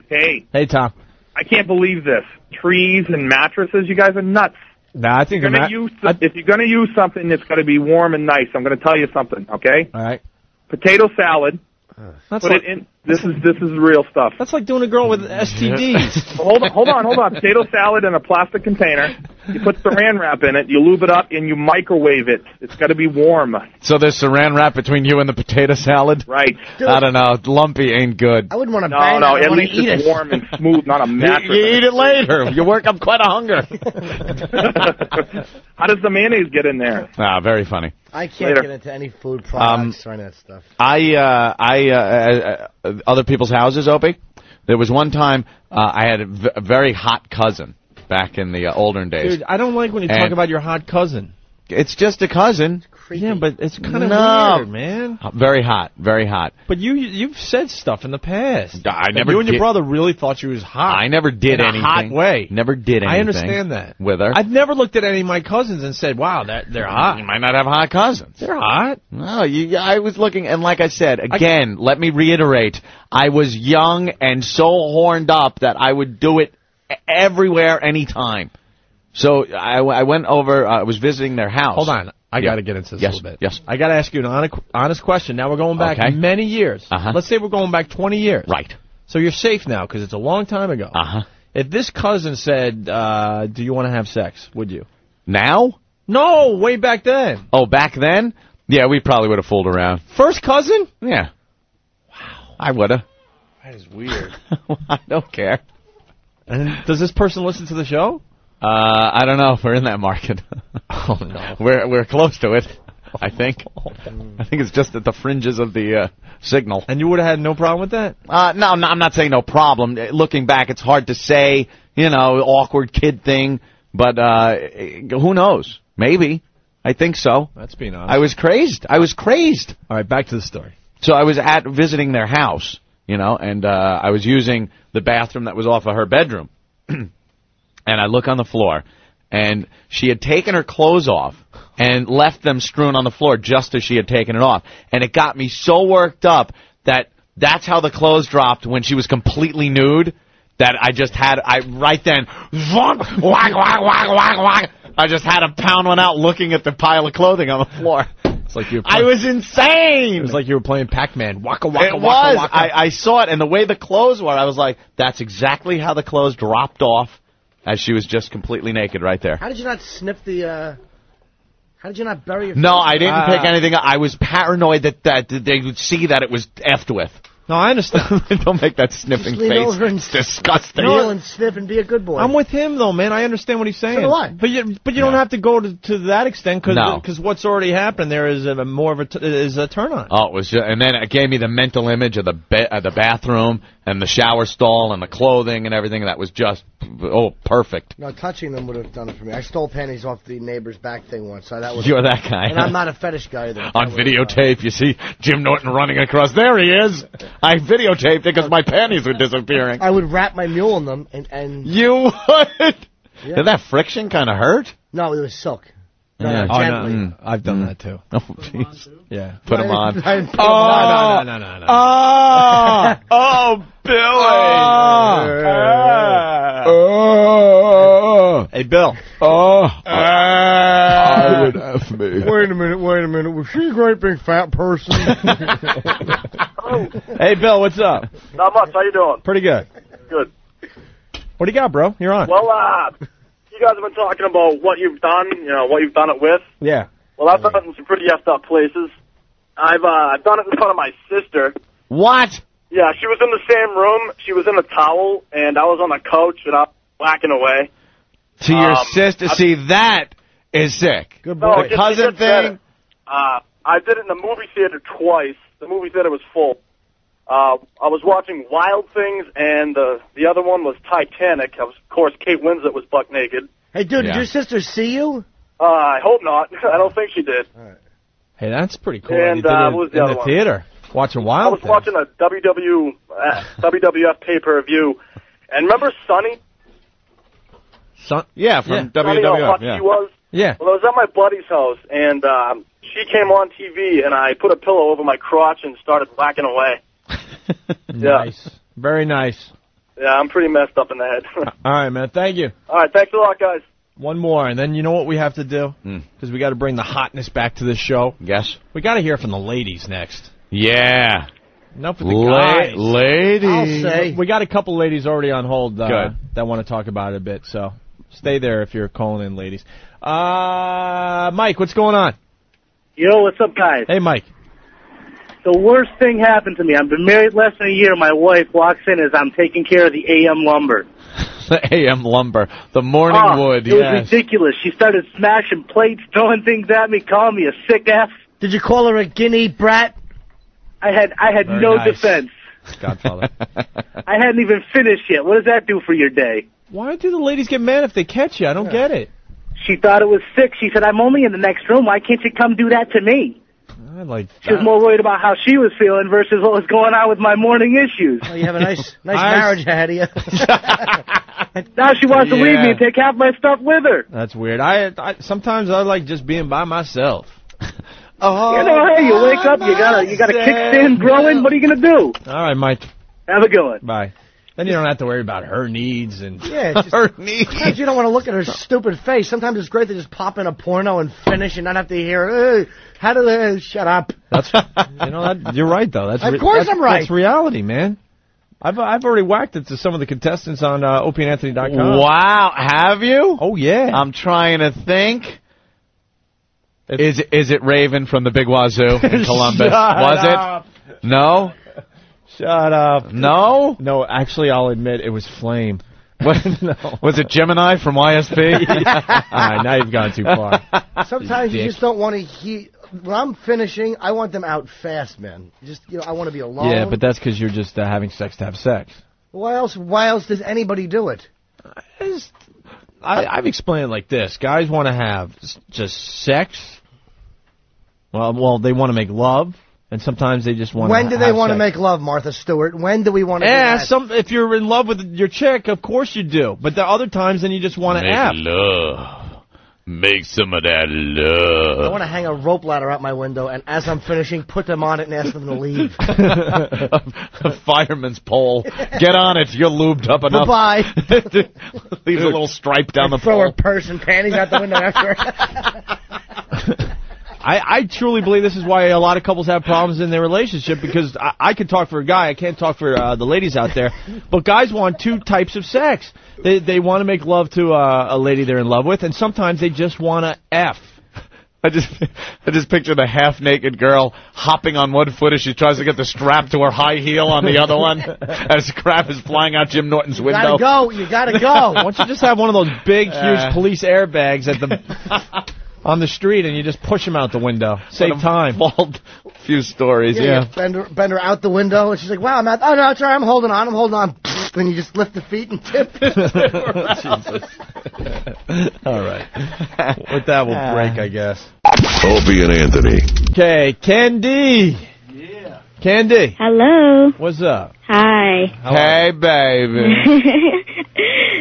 Hey. Hey, Tom. I can't believe this. Trees and mattresses, you guys are nuts. Nah, I think if you're going to use something, it's going to be warm and nice. I'm going to tell you something, okay? All right. Potato salad. Put it in. This is real stuff. That's like doing a girl with STDs. Hold on. Potato salad in a plastic container. You put saran wrap in it. You lube it up and you microwave it. It's got to be warm. So there's saran wrap between you and the potato salad? Right. I don't know. Lumpy ain't good. I wouldn't want to bang it. No, at least it's warm and smooth, not a mattress. You eat it later. You work up quite a hunger. How does the mayonnaise get in there? Very funny. I can't get into any food products or any of that stuff. Other people's houses, Opie. There was one time I had a very hot cousin back in the olden days. Dude, I don't like when you talk about your hot cousin. It's just a cousin. Yeah, but it's kind of weird, man. Very hot, very hot. But you've said stuff in the past. I never. You and your brother really thought she was hot. I never did in anything. A hot way. Never did anything. I understand that with her. I've never looked at any of my cousins and said, "Wow, they're hot." You might not have hot cousins. They're hot. No, I was looking, and like I said again, let me reiterate: I was young and so horned up that I would do it everywhere, anytime. So I went over. I was visiting their house. Hold on. I got to get into this a little bit. Yes. I got to ask you an honest question. Now we're going back many years. Let's say we're going back 20 years. Right. So you're safe now because it's a long time ago. If this cousin said, do you want to have sex, would you? Now? No, way back then. Oh, back then? Yeah, we probably would have fooled around. First cousin? Yeah. Wow. I would have. That is weird. I don't care. And does this person listen to the show? I don't know if we're in that market. Oh, no. We're close to it, I think. I think it's just at the fringes of the signal. And you would have had no problem with that? No, I'm not saying no problem. Looking back, it's hard to say, awkward kid thing. But who knows? Maybe. I think so. That's being honest. I was crazed. All right, back to the story. So I was visiting their house, you know, and I was using the bathroom that was off of her bedroom. And I look on the floor, and she had taken her clothes off and left them strewn on the floor just as she had taken it off. And it got me so worked up that's how the clothes dropped when she was completely nude, that I just had, right then, whack, whack, whack, whack, whack. I just had to pound one out looking at the pile of clothing on the floor. It's like I was insane. It was like you were playing Pac-Man. Waka, waka, it waka, was. waka. I saw it, and the way the clothes were, I was like, that's exactly how the clothes dropped off as she was just completely naked right there. How did you not sniff the, how did you not bury your... No, I didn't pick anything up. I was paranoid that they would see that it was effed with. No, I understand. Don't make that sniffing Just lean face. over and It's disgusting. kneel and sniff and be a good boy. I'm with him, though, man. I understand what he's saying. So do I. But you don't have to go to that extent, because No. what's already happened there is more of a turn-on. Oh, it was just, and then it gave me the mental image of the bathroom and the shower stall and the clothing and everything. That was just, perfect. No, touching them would have done it for me. I stole panties off the neighbor's back thing once. So that was. You're that guy. And I'm not a fetish guy either. On videotape, you see Jim Norton running across. There he is. I videotaped it because my panties were disappearing. I would wrap my mule in them and You would? Yeah. Did that friction kind of hurt? No, it was silk. No, Yeah. gently. I've done that, too. Oh, jeez. Yeah. Put them on. I didn't put 'em on. No. Oh, Billy. Hey, Bill. I would F me. Wait a minute. Was she a great big fat person? Hey, Bill, what's up? Not much. How you doing? Pretty good. Good. What do you got, bro? You're on. Well, you guys have been talking about what you've done, what you've done it with. Yeah. Well, I've done it in some pretty effed up places. I've done it in front of my sister. What? Yeah, she was in the same room. She was in a towel, and I was on the couch, and I was whacking away. To your sister. See, that is sick. Good No, boy. it gets Cousin better. thing. I did it in the movie theater twice. The movie theater was full. I was watching Wild Things, and the other one was Titanic. Of course, Kate Winslet was buck naked. Hey, dude, Yeah. did your sister see you? I hope not. I don't think she did. Hey, that's pretty cool. And, You did what it was the in other the one? theater. Watching I Wild was Things. watching a WWF pay-per-view, and remember Sonny? Yeah, from Sonny, how WWF. lucky Yeah. he was? Yeah. Well, I was at my buddy's house, and she came on TV, and I put a pillow over my crotch and started whacking away. Nice. Very nice. Yeah, I'm pretty messed up in the head. All right, man. Thank you. All right, thanks a lot, guys. One more, and then you know what we have to do? Because we got to bring the hotness back to this show. Yes. We got to hear from the ladies next. Yeah. Enough with the guys. Ladies. I'll say. We got a couple ladies already on hold Good. that want to talk about it a bit, so stay there if you're calling in, ladies. Mike, what's going on? Yo, what's up, guys? Hey, Mike. The worst thing happened to me. I've been married less than a year. My wife walks in as I'm taking care of the AM lumber. The AM lumber. The morning wood, It was ridiculous. She started smashing plates, throwing things at me, calling me a sick F. Did you call her a guinea brat? I had Very no nice. defense. Godfather. I hadn't even finished yet. What does that do for your day? Why do the ladies get mad if they catch you? I don't get it. She thought it was sick. She said, I'm only in the next room. Why can't you come do that to me? I like She was more worried about how she was feeling versus what was going on with my morning issues. Oh, you have a nice marriage ahead of you. Now she wants to leave me and take half my stuff with her. That's weird. I sometimes I like just being by myself. Hey, you wake up, you got a kickstand growing. What are you gonna do? All right, Mike. Have a good one. Bye. Then you don't have to worry about her needs and Yeah, it's just, sometimes you don't want to look at her stupid face. Sometimes it's great to just pop in a porno and finish and not have to hear, hey, how do they shut up? That's you're right though. That's Of course I'm right. That's reality, man. I've already whacked it to some of the contestants on OpieAnthony.com. Wow, have you? Oh yeah. I'm trying to think. Is it Raven from the Big Wazoo in Columbus? Was up. it? No? Shut up. No? No, actually, I'll admit it was Flame. No. Was it Gemini from YSP? All right, now you've gone too far. Sometimes you Dick. just don't want to hear. When I'm finishing, I want them out fast, man. Just I want to be alone. Yeah, but that's because you're just having sex to have sex. Why else does anybody do it? I've explained it like this. Guys want to have just sex. Well, they want to make love, And sometimes they just want. When do they want to make love, Martha Stewart? When do we want to? Yeah, if you're in love with your chick, of course you do. But there are other times, then you just want to F. Love. Make some of that love. I want to hang a rope ladder out my window, and as I'm finishing, put them on it and ask them to leave. A fireman's pole. Get on it. You're lubed up enough. Bye-bye. Leave a little stripe down the pole. Throw her purse and panties out the window after her. I truly believe this is why a lot of couples have problems in their relationship, because I can talk for a guy, I can't talk for the ladies out there, but guys want two types of sex. They want to make love to a lady they're in love with, and sometimes they just want to F. I just picture the half-naked girl hopping on one foot as she tries to get the strap to her high heel on the other one as crap is flying out Jim Norton's window. You gotta go. Why don't you just have one of those big, huge police airbags at the... on the street, and you just push them out the window. Save time. Bald few stories, yeah. Bend her out the window, and she's like, wow, I'm out. Oh, no, it's all right. I'm holding on. Then you just lift the feet and tip. Jesus. All right. With that, we'll break, I guess. Opie and Anthony. Okay, Candy. Yeah. Candy. Hello. What's up? Hi. Hey, baby.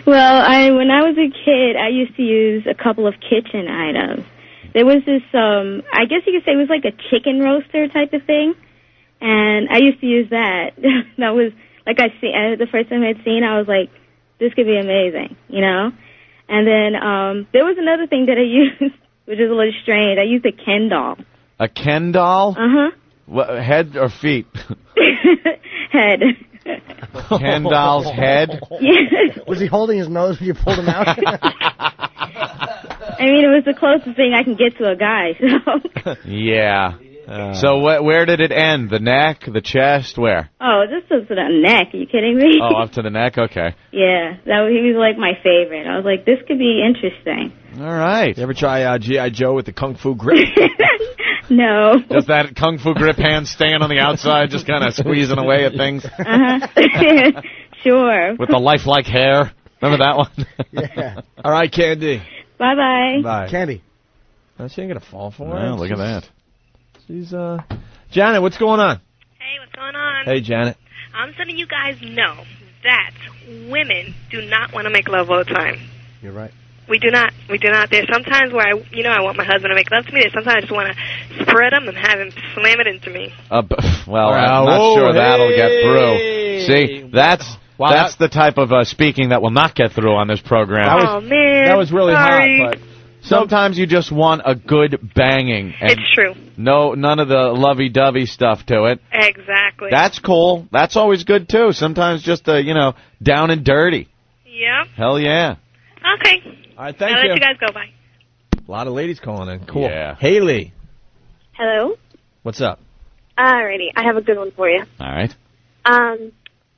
Well, when I was a kid, I used to use a couple of kitchen items. There was this, I guess you could say it was like a chicken roaster type of thing, and I used to use that. That was, like the first time I'd seen, I was like, this could be amazing, you know? And then there was another thing that I used, which is a little strange. I used a Ken doll. A Ken doll? Uh-huh. What, head or feet? Head. Ken doll's head? Yeah. Was he holding his nose when you pulled him out? I mean, it was the closest thing I can get to a guy, so. Yeah. So where did it end? The neck? The chest? Where? Oh, this was the neck. Are you kidding me? Oh, up to the neck? Okay. Yeah. He was like my favorite. I was like, this could be interesting. All right. You ever try G.I. Joe with the Kung Fu grip? No. Just that Kung Fu grip hand staying on the outside, just kind of squeezing away at things? Uh-huh. Sure. With the lifelike hair. Remember that one? Yeah. All right, Candy. Bye-bye. Bye. Candy. No, she ain't going to fall for it. Look at that. She's, Janet, what's going on? Hey, what's going on? Hey, Janet. I'm letting you guys know that women do not want to make love all the time. You're right. We do not. There's sometimes where I want my husband to make love to me. There's sometimes I just want to spread him and have him slam it into me. Well, I'm not sure that'll get through. See, that's the type of speaking that will not get through on this program. Man. That was really sorry. hot, but... Sometimes you just want a good banging. And it's true. None of the lovey-dovey stuff to it. Exactly. That's cool. That's always good, too. Sometimes just, down and dirty. Yeah. Hell yeah. Okay. All right, thank I'll you. let you guys go. Bye. A lot of ladies calling in. Cool. Yeah. Haley. Hello. What's up? Alrighty, I have a good one for you. All right.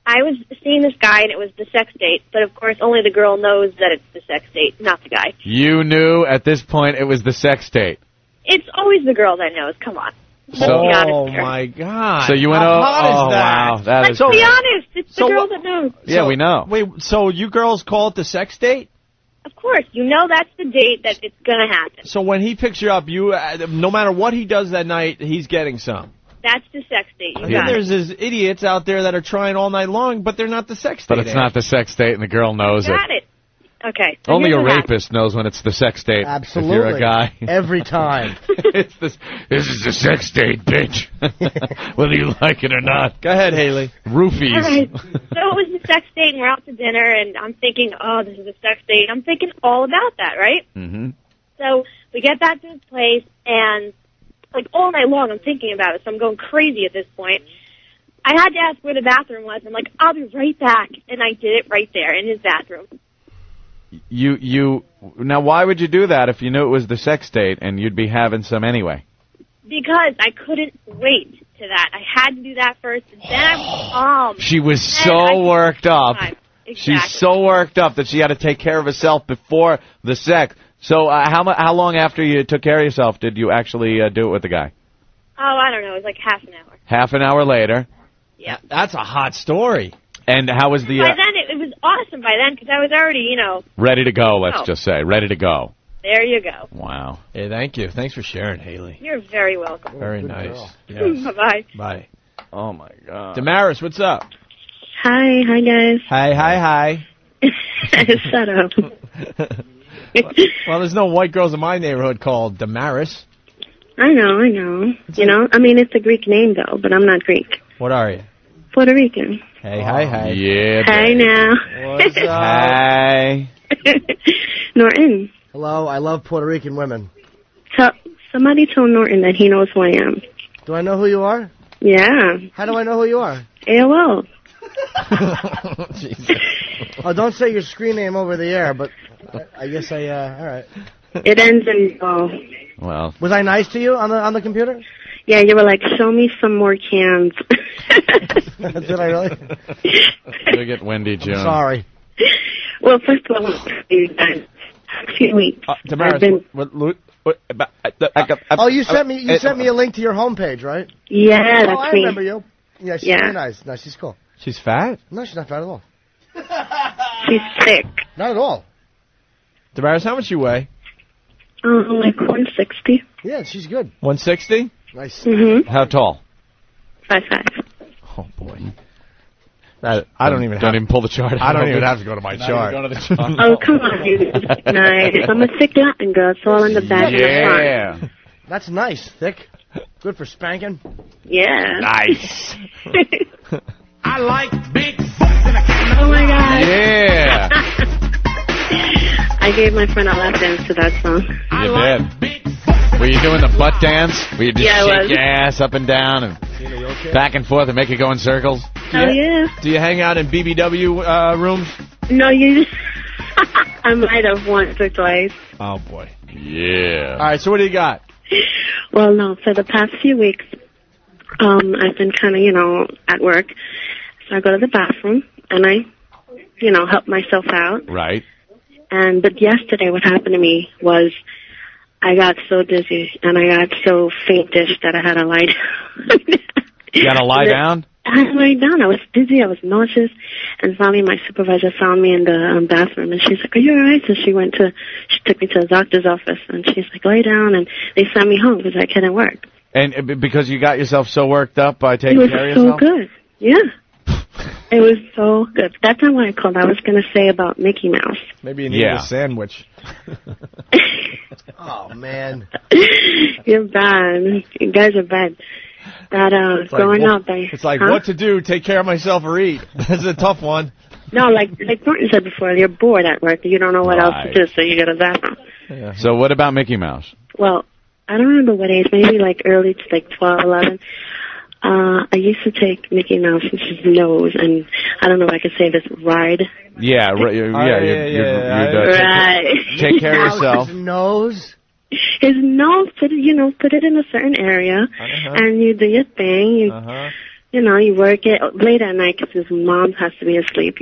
I was seeing this guy, and it was the sex date, but of course only the girl knows that it's the sex date, not the guy. You knew at this point it was the sex date. It's always the girl that knows, come on. Oh, my God. So you went, How hot is that? Wow. That Let's is be honest, it's the girl that knows. Yeah, we know. Wait, so you girls call it the sex date? Of course, you know that's the date that it's going to happen. So when he picks you up, no matter what he does that night, he's getting some. That's the sex date. You And got there's it. these idiots out there that are trying all night long, but they're not the sex date. But it's not the sex date, and the girl knows it. Got it. Okay. So Only here's a what happened. rapist knows when it's the sex date. Absolutely. If you're a guy. Every time. This is the sex date, bitch. Whether you like it or not. Go ahead, Haley. Roofies. All right. So it was the sex date, and we're out to dinner, and I'm thinking, oh, this is a sex date. I'm thinking all about that, right? Mm-hmm. So we get back to his place, and like all night long I'm thinking about it, so I'm going crazy at this point. I had to ask where the bathroom was. I'm like, I'll be right back. And I did it right there in his bathroom. Now, why would you do that if you knew it was the sex date and you'd be having some anyway? Because I couldn't wait to that. I had to do that first, and then I was She was so worked up. Exactly. She's so worked up that she had to take care of herself before the sex. So how long after you took care of yourself did you actually do it with the guy? Oh, I don't know. It was like half an hour. Half an hour later. Yeah. That's a hot story. And how was the... By then, it was awesome by then, because I was already, ready to go, let's Oh. just say. Ready to go. There you go. Wow. Hey, thank you. Thanks for sharing, Haley. You're very welcome. Very nice. Yes. Bye-bye. Bye. Oh, my God. Damaris, what's up? Hi guys. Hi. Shut up. Well, there's no white girls in my neighborhood called Damaris. I know. You know, I mean, it's a Greek name though, but I'm not Greek. What are you? Puerto Rican. Hey, hi. Yeah. Hi now. What's up? Hi. Norton. Hello, I love Puerto Rican women. Somebody told Norton that he knows who I am. Do I know who you are? Yeah. How do I know who you are? AOL. Oh, don't say your screen name over the air, but I guess all right. It ends in O. Well. Was I nice to you on the computer? Yeah, you were like, show me some more cans. Did I really? Look at Wendy Jones. Sorry. Well, first of all, a few weeks. Damaris, Oh, you sent me a link to your homepage, right? Yeah, that's I me. remember you. Yeah, she's very nice. No, she's cool. She's fat? No, she's not fat at all. She's thick. Not at all. Damaris, how much you weigh? Like 160. Yeah, she's good. 160? Nice. Mm-hmm. How tall? 5'5". Oh, boy. I don't even pull the chart out. I don't even have to go to my chart. Go to the chart. Oh, come on, dude. Nice. I'm a thick Latin girl. It's all in the back and the front. Yeah. That's nice. Thick. Good for spanking. Yeah. Nice. I like big butts in a can. Oh, my God. Yeah. I gave my friend a lap dance to that song. You did. Were you doing the butt dance? Were you just shake your ass up and down and back and forth and make it go in circles? Hell yeah. Do you hang out in BBW rooms? No, you just... I might have once or twice. Oh, boy. Yeah. All right, so what do you got? Well, no, for the past few weeks, I've been kind of, at work. So I go to the bathroom, and I, help myself out. Right. But yesterday what happened to me was I got so dizzy, and I got so faintish that I had to lie down. You got to lie down? I had to lie down. I was dizzy. I was nauseous. And finally my supervisor found me in the bathroom, and she's like, are you all right? So she took me to the doctor's office, and she's like, lay down, and they sent me home because I couldn't work. And because you got yourself so worked up by taking care of yourself? It was so good. Yeah. It was so good. That time when I called, I was going to say about Mickey Mouse. Maybe you need a sandwich. Oh, man. You're bad. You guys are bad. That, growing up, it's like, what to do, take care of myself or eat. That's a tough one. No, like Thornton said before, you're bored at work. You don't know what else to do, so you go to the bathroom. Yeah. So what about Mickey Mouse? Well, I don't remember what age, maybe early to 12, 11. I used to take Mickey Mouse's nose, and I don't know if I could say this, ride. Yeah, take care of yourself. His nose? His nose, put it in a certain area, and you do your thing. You work it late at night because his mom has to be asleep,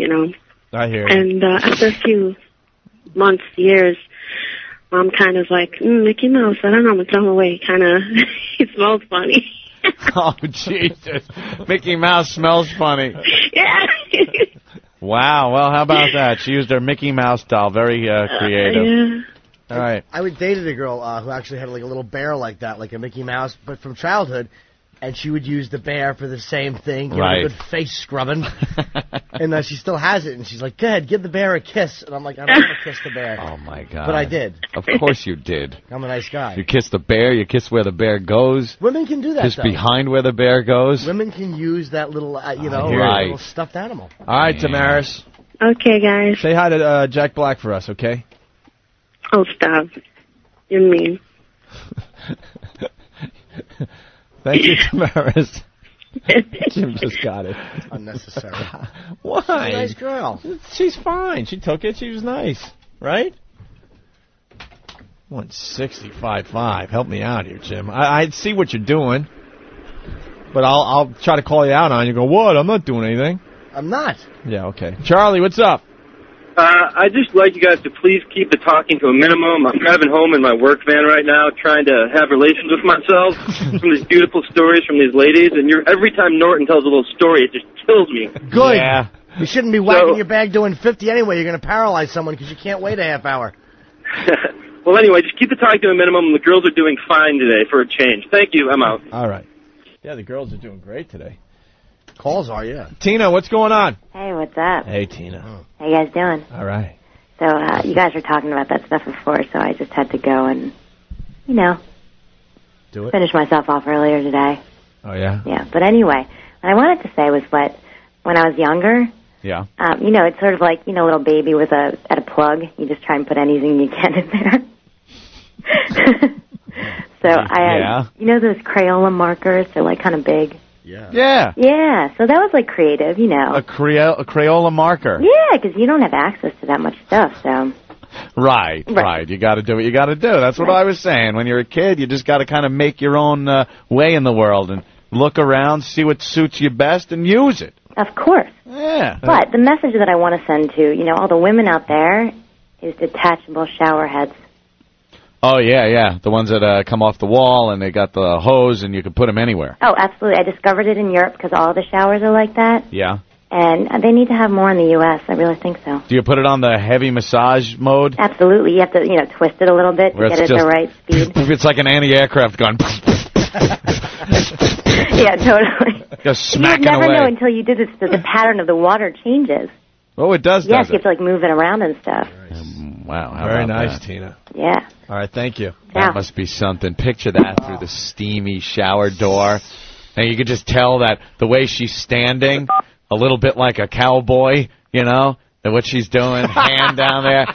I hear you. And after a few months, years, Mom kind of like, Mickey Mouse, I don't know, I'm going to throw him away. He smells funny. Oh, Jesus. Mickey Mouse smells funny. Yeah. Wow. Well, how about that? She used her Mickey Mouse doll. Very creative. Yeah. All right. I dated a girl who actually had a little bear like that, like a Mickey Mouse, but from childhood. And she would use the bear for the same thing, give it a good face scrubbing. And she still has it, and she's like, go ahead, give the bear a kiss. And I'm like, I don't want to kiss the bear. Oh, my God. But I did. Of course you did. I'm a nice guy. You kiss the bear, you kiss where the bear goes. Women can do that, Just behind where the bear goes. Women can use that little, right. little stuffed animal. All right, Damaris. Okay, guys. Say hi to Jack Black for us, okay? Oh, stop. You're mean. Thank you, Damaris. Jim just got it. Unnecessary. Why? She's a nice girl. She's fine. She took it. She was nice. Right? 165.5. Help me out here, Jim. I see what you're doing, but I'll try to call you out on it. You go, what? I'm not doing anything. I'm not. Yeah, okay. Charlie, what's up? I'd just like you guys to please keep the talking to a minimum. I'm driving home in my work van right now trying to have relations with myself from these beautiful stories from these ladies, and every time Norton tells a little story, it just kills me. Good. Yeah. You shouldn't be whacking your bag doing 50 anyway. You're going to paralyze someone because you can't wait a half hour. Well, anyway, just keep the talking to a minimum. The girls are doing fine today for a change. Thank you. I'm out. All right. Yeah, the girls are doing great today. Calls are, yeah. Tina, what's going on? Hey, what's up? Hey, Tina. How you guys doing? All right. So, you guys were talking about that stuff before, so I just had to go and, do it. Finish myself off earlier today. Oh, yeah? Yeah, but anyway, what I wanted to say was when I was younger, yeah, it's sort of like, a little baby with at a plug. You just try and put anything you can in there. So I had, those Crayola markers, they're like kind of big. Yeah. Yeah, so that was like creative, A Crayola marker. Yeah, because you don't have access to that much stuff, so. Right. You got to do what you got to do. That's what I was saying. When you're a kid, you just got to kind of make your own way in the world and look around, see what suits you best, and use it. Of course. Yeah. But the message that I want to send to, all the women out there is detachable shower heads. Oh, yeah. The ones that come off the wall, and they got the hose, and you can put them anywhere. Oh, absolutely. I discovered it in Europe because all the showers are like that. Yeah. And they need to have more in the U.S. I really think so. Do you put it on the heavy massage mode? Absolutely. You have to, twist it a little bit to get it the right speed. It's like an anti-aircraft gun. Yeah, totally. Just smacking away. You never away. know until you do this. The pattern of the water changes. Oh, it does. Yes, you have to like move it around and stuff. Wow, how Very about nice, that? Tina. Yeah. All right, thank you. That must be something. Picture that through the steamy shower door. And you could just tell that the way she's standing, a little bit like a cowboy, and what she's doing, hand down there,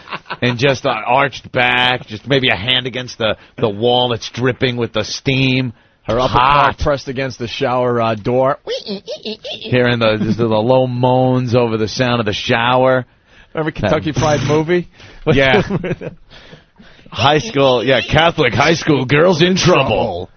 and just arched back, just maybe a hand against the wall that's dripping with the steam. Her upper part pressed against the shower door. Hearing the low moans over the sound of the shower. Remember Kentucky Fried Movie? Yeah. High school, Catholic high school girls in trouble.